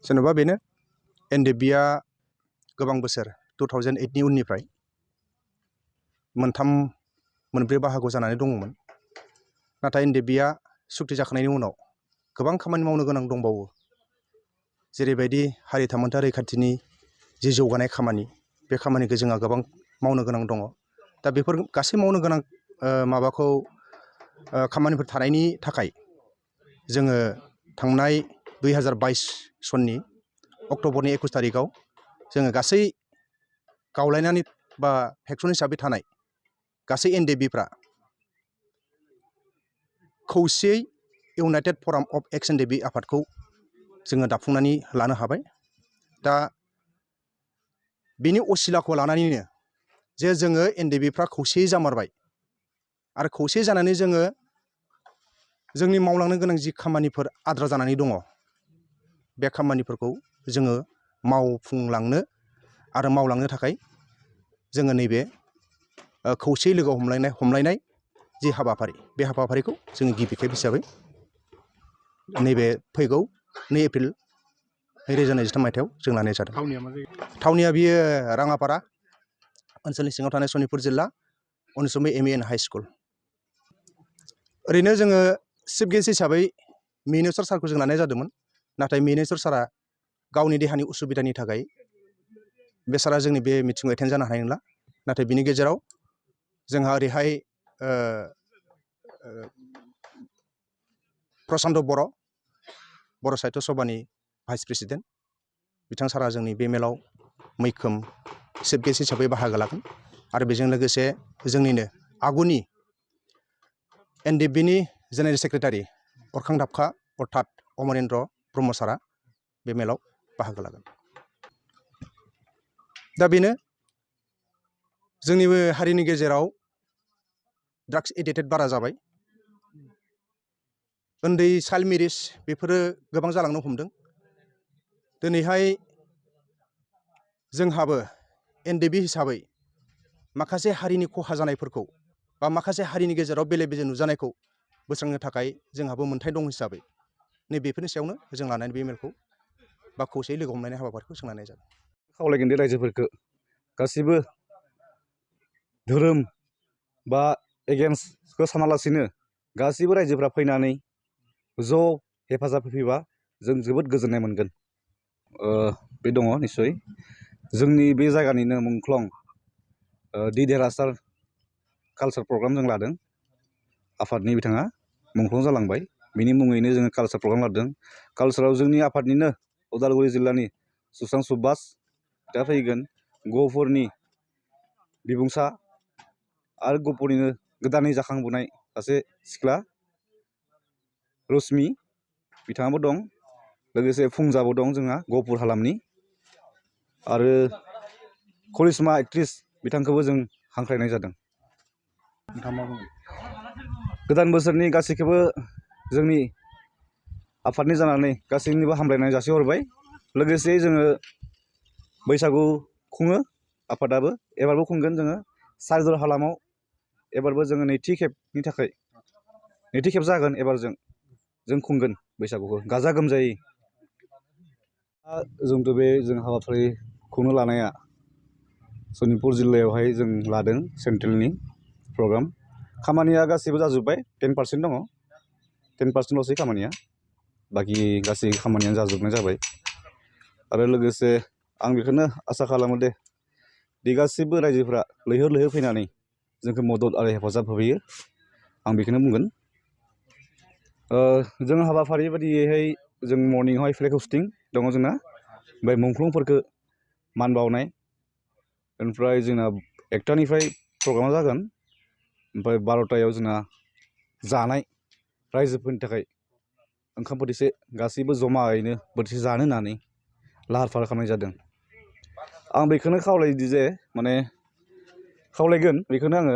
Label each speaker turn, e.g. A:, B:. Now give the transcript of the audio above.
A: जेनेबा बेनो एम.ड.आ गोबां बोसोर 2008नि उननिफ्राय मोनब्रै बाहागोआव जानानै दङमोन। नाथाय एम.ड.आ सुक्ति जाखांनायनि उनाव गोबां खामानि मावनो गोनां दंबावो, जेरैबायदि हारि थामोन्था रैखाथिनि जि जौगानाय खामानि, बे खामानिखौ जोंहा गोबां मावनो गोनां दङ। दा बेफोर गासै मावनो गोनां खामानिफोर थानायनि थाखाय जोङो थांनाय 2022 सननि अक्ट'बरनि 21 तारिखआव जोङो गासै गावलायनानै बा फेक्सन हिसाबै थानाय गासै एम.ड.फ्रा खौसेयै इउनाइटेड फराम अफ एक्स एम.ड. आफादखौ जोङो दाफुंनानै लानो हाबाय। दा बिनि असिलाखौ लानानैनो जे जोङो एम.ड.फ्रा खौसेयै जामारबाय आरो खौसे जानानै जोङो जोंनि मावलांनो गोनां जि खामानिफोर आद्रा जानानै दङ, बे खामानिफोरखौ जोङो मावफुंलांनो आरो मावलांनो थाखाय जोङो नैबे खौसेयै लोगो हमलायनाय जि हाबाफारि, बे हाबाफारिखौ जोङो गिबि खेब हिसाबै नैबे फैगौ 2 एप्रिल 2023 मायथाइयाव जों लानाय जादों। थावनिया बियो राङापारा ओनसोलनि सिङाव थानाय सनितपुर जिल्ला अनसुमै एम.इ. High school. ओरैनो जोङो चिफ गेस्ट हिसाबै मिनिस्टार सारखौ जों लानाय जादोंमोन। नाथाय मिनिस्टार सारा गावनि देहानि उसुबिदानि थाखाय बे सारा जोंनि बे मिटिंआव एटेन्ड जानो हानाय नंला। नाथाय बिनि गेजेराव जोंहा ओरैहाय प्रसान्त बर' साहित्य सभानि भाइस प्रेसिडेन्ट बिथां सारा जोंनि बे मेलाव मैखोम चिफ गेस्ट हिसाबै बाहागो लागोन। आरो बेजों लोगोसे जोंनिनो आगुनि एम.ड.नि जेनेरेल सेक्रेटारि अरखां दाबखा अर्थात अमरेन्द्र ब्रह्म सारा बे मेलाव बाहागो लागोन। दा बेनो जोंनि हारिनि गेजेराव ड्राग्स एडिक्टेड बारा जाबाय। उन्दै चाइल्ड मेरिज बेफोरो गोबां जालांनो हमदों। दिनैहाय जोंहाबो एम.ड. हिसाबै माखासे हारिनि खहा जानायफोरखौ बा माखासे हारिनि गेजेराव बेले बेजे नुजानायखौ बोस्रांनो थाखाय जोंहाबो मोन्थाय दं हिसाबै नैबेफोरनि सायावनो जों लानानै बे मेलखौ बा खौसेयै लोगो हमलायनाय हाबाफारिखौ जों लानाय जादों।
B: खावलायगोन दि रायजोफोरखौ गासिबो धोरोम बा एगेन्स्टखौ सानालासिनो गासिबो रायजोफ्रा फैनानै ज' हेफाजाब होफैबा जों जोबोद गोजोननाय मोनगोन। बे दङ निस्सय जोंनि बे जायगानिनो मुंख्लं दि देरहासार कालचार प्रग्राम जों लादों। आफादनि बिथाङा मुंख्लं जालांबाय, बिनि मुङैनो जोङो कालचार प्रग्राम लादों। कालचाराव जोंनि आफादनिनो उदालगुरि जिल्लानि सुस्रां सुबास दा फैगोन, गहपुरनि बिबुंसा आरो गहपुरनिनो गोदानै जाखांबोनाय सासे सिख्ला रश्मि बिथाङाबो दं। लोगोसे फुंजाबो दं जोंहा गहपुर हालामनि। आरो करिश्मा एक्ट्रिस बिथांखौबो जों हांख्रायनाय जादों। गोदान बोसोरनि गासैखौबो जोंनि आफादनि जानानै गासैनिबो हामलायनाय जासिहरबाय। लोगोसे जोङो बैसागु खुङो, आफादाबो एबारबो खुंगोन। जोङो सारिजर हालामाव एबारबो जोङो नैथि खेब जागोन। एबार जों खुंगोन बैसागुखौ गाजा गोमजायै। जोंथ' बे जों हाबाफारि खुंनो लानाया सनितपुर जिल्लायावहाय जों लादों सेन्ट्रेलनि प्रग्राम। खामानिया गासैबो जाजोब्बाय, 10% दङ, 10%ल'सै खामानिया, बाखि गासै खामानियानो जाजोबनाय जाबाय। आरो लोगोसे आं बेखौनो आसा खालामो दि गासैबो रायजोफ्रा लैहोर लैहोर फैनानै जोंखौ मदद आरो हेफाजाब होफैयो, आं बेखौनो बुंगोन। जों हाबाफारि बायदियैहाय जों मर्निंआवहाय फ्लेग हस्टिं दङ जोंना, ओमफ्राय मुंख्लंफोरखौ मान बावनाय, ओमफ्राय जोंना 1टानिफ्राय प्रग्रामा जागोन, ओमफ्राय 12टायाव जोंना जानाय, रायजोफोरनि थाखाय ओंखाम बोथिसे गासैबो जमायैनो बोथिसे जानो होननानै लाहार फाहार खालामनाय जादों। आं बेखौनो खावलायोदि जे खावलायगोन बेखौनो आङो